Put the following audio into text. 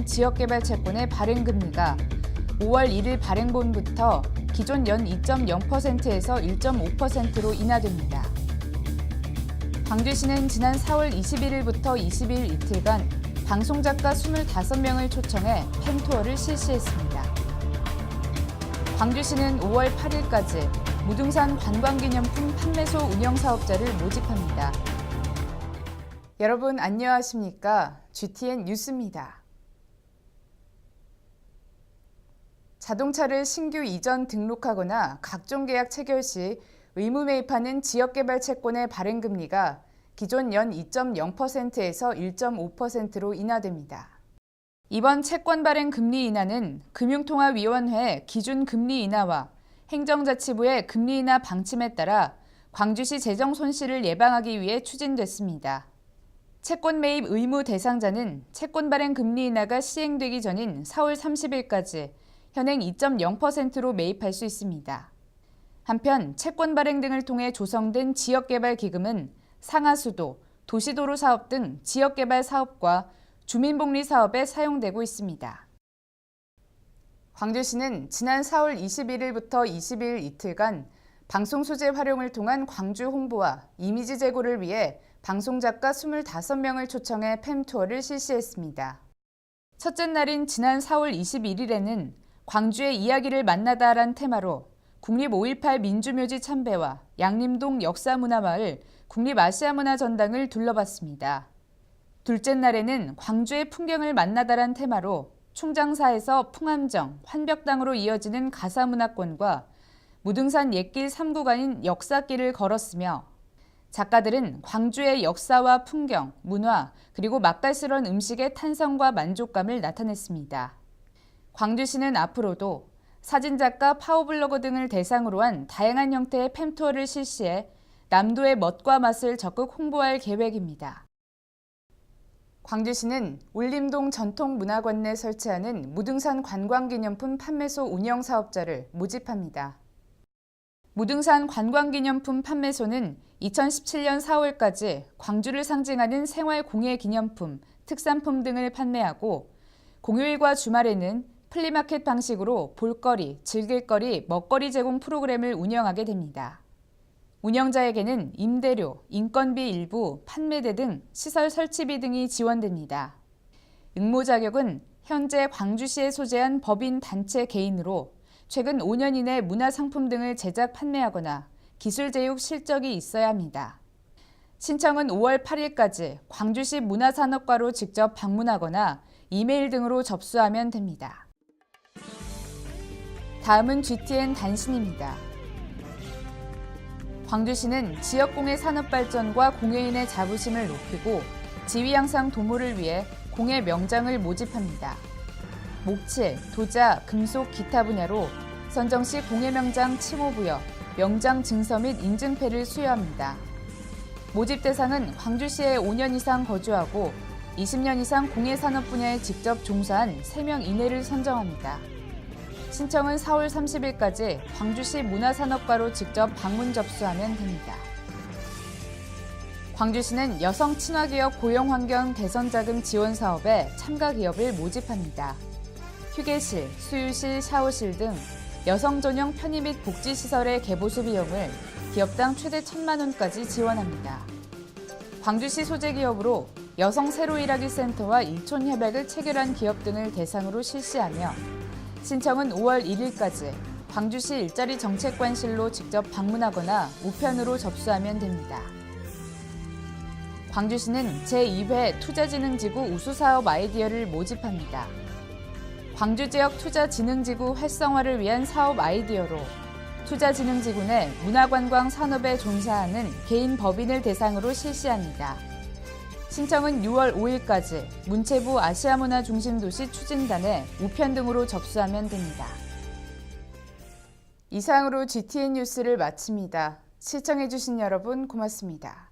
지역개발 채권의 발행금리가 5월 1일 발행본부터 기존 연 2.0%에서 1.5%로 인하됩니다. 광주시는 지난 4월 21일부터 22일 이틀간 방송작가 25명을 초청해 팬투어를 실시했습니다. 광주시는 5월 8일까지 무등산 관광기념품 판매소 운영사업자를 모집합니다. 여러분 안녕하십니까? GTN 뉴스입니다. 자동차를 신규 이전 등록하거나 각종 계약 체결 시 의무 매입하는 지역개발 채권의 발행금리가 기존 연 2.0%에서 1.5%로 인하됩니다. 이번 채권 발행 금리 인하는 금융통화위원회의 기준 금리 인하와 행정자치부의 금리 인하 방침에 따라 광주시 재정 손실을 예방하기 위해 추진됐습니다. 채권 매입 의무 대상자는 채권 발행 금리 인하가 시행되기 전인 4월 30일까지 현행 2.0%로 매입할 수 있습니다. 한편 채권 발행 등을 통해 조성된 지역개발기금은 상하수도, 도시도로 사업 등 지역개발 사업과 주민복리 사업에 사용되고 있습니다. 광주시는 지난 4월 21일부터 22일 이틀간 방송 소재 활용을 통한 광주 홍보와 이미지 제고를 위해 방송작가 25명을 초청해 팸투어를 실시했습니다. 첫째 날인 지난 4월 21일에는 광주의 이야기를 만나다란 테마로 국립 5.18 민주묘지 참배와 양림동 역사문화마을 국립아시아문화전당을 둘러봤습니다. 둘째 날에는 광주의 풍경을 만나다란 테마로 충장사에서 풍암정, 환벽당으로 이어지는 가사문화권과 무등산 옛길 3구간인 역사길을 걸었으며 작가들은 광주의 역사와 풍경, 문화, 그리고 맛깔스러운 음식의 탄성과 만족감을 나타냈습니다. 광주시는 앞으로도 사진작가, 파워블로거 등을 대상으로 한 다양한 형태의 팸투어를 실시해 남도의 멋과 맛을 적극 홍보할 계획입니다. 광주시는 울림동 전통문화관 내 설치하는 무등산 관광기념품 판매소 운영사업자를 모집합니다. 무등산 관광기념품 판매소는 2017년 4월까지 광주를 상징하는 생활공예기념품, 특산품 등을 판매하고 공휴일과 주말에는 플리마켓 방식으로 볼거리, 즐길거리, 먹거리 제공 프로그램을 운영하게 됩니다. 운영자에게는 임대료, 인건비 일부, 판매대 등 시설 설치비 등이 지원됩니다. 응모 자격은 현재 광주시에 소재한 법인 단체 개인으로 최근 5년 이내 문화상품 등을 제작 판매하거나 기술제육 실적이 있어야 합니다. 신청은 5월 8일까지 광주시 문화산업과로 직접 방문하거나 이메일 등으로 접수하면 됩니다. 다음은 GTN 단신입니다. 광주시는 지역공예 산업 발전과 공예인의 자부심을 높이고 지위 향상 도모를 위해 공예 명장을 모집합니다. 목칠, 도자, 금속, 기타 분야로 선정 시 공예 명장 칭호 부여, 명장 증서 및 인증패를 수여합니다. 모집 대상은 광주시에 5년 이상 거주하고 20년 이상 공예 산업 분야에 직접 종사한 3명 이내를 선정합니다. 신청은 4월 30일까지 광주시 문화산업과로 직접 방문 접수하면 됩니다. 광주시는 여성 친화기업 고용환경 개선자금 지원 사업에 참가 기업을 모집합니다. 휴게실, 수유실, 샤워실 등 여성 전용 편의 및 복지시설의 개보수 비용을 기업당 최대 1,000만 원까지 지원합니다. 광주시 소재 기업으로 여성 새로 일하기 센터와 일촌 협약을 체결한 기업 등을 대상으로 실시하며 신청은 5월 1일까지 광주시 일자리 정책관실로 직접 방문하거나 우편으로 접수하면 됩니다. 광주시는 제2회 투자진흥지구 우수사업 아이디어를 모집합니다. 광주지역 투자진흥지구 활성화를 위한 사업 아이디어로 투자진흥지구 내 문화관광 산업에 종사하는 개인 법인을 대상으로 실시합니다. 신청은 6월 5일까지 문체부 아시아문화중심도시 추진단에 우편 등으로 접수하면 됩니다. 이상으로 GTN 뉴스를 마칩니다. 시청해주신 여러분 고맙습니다.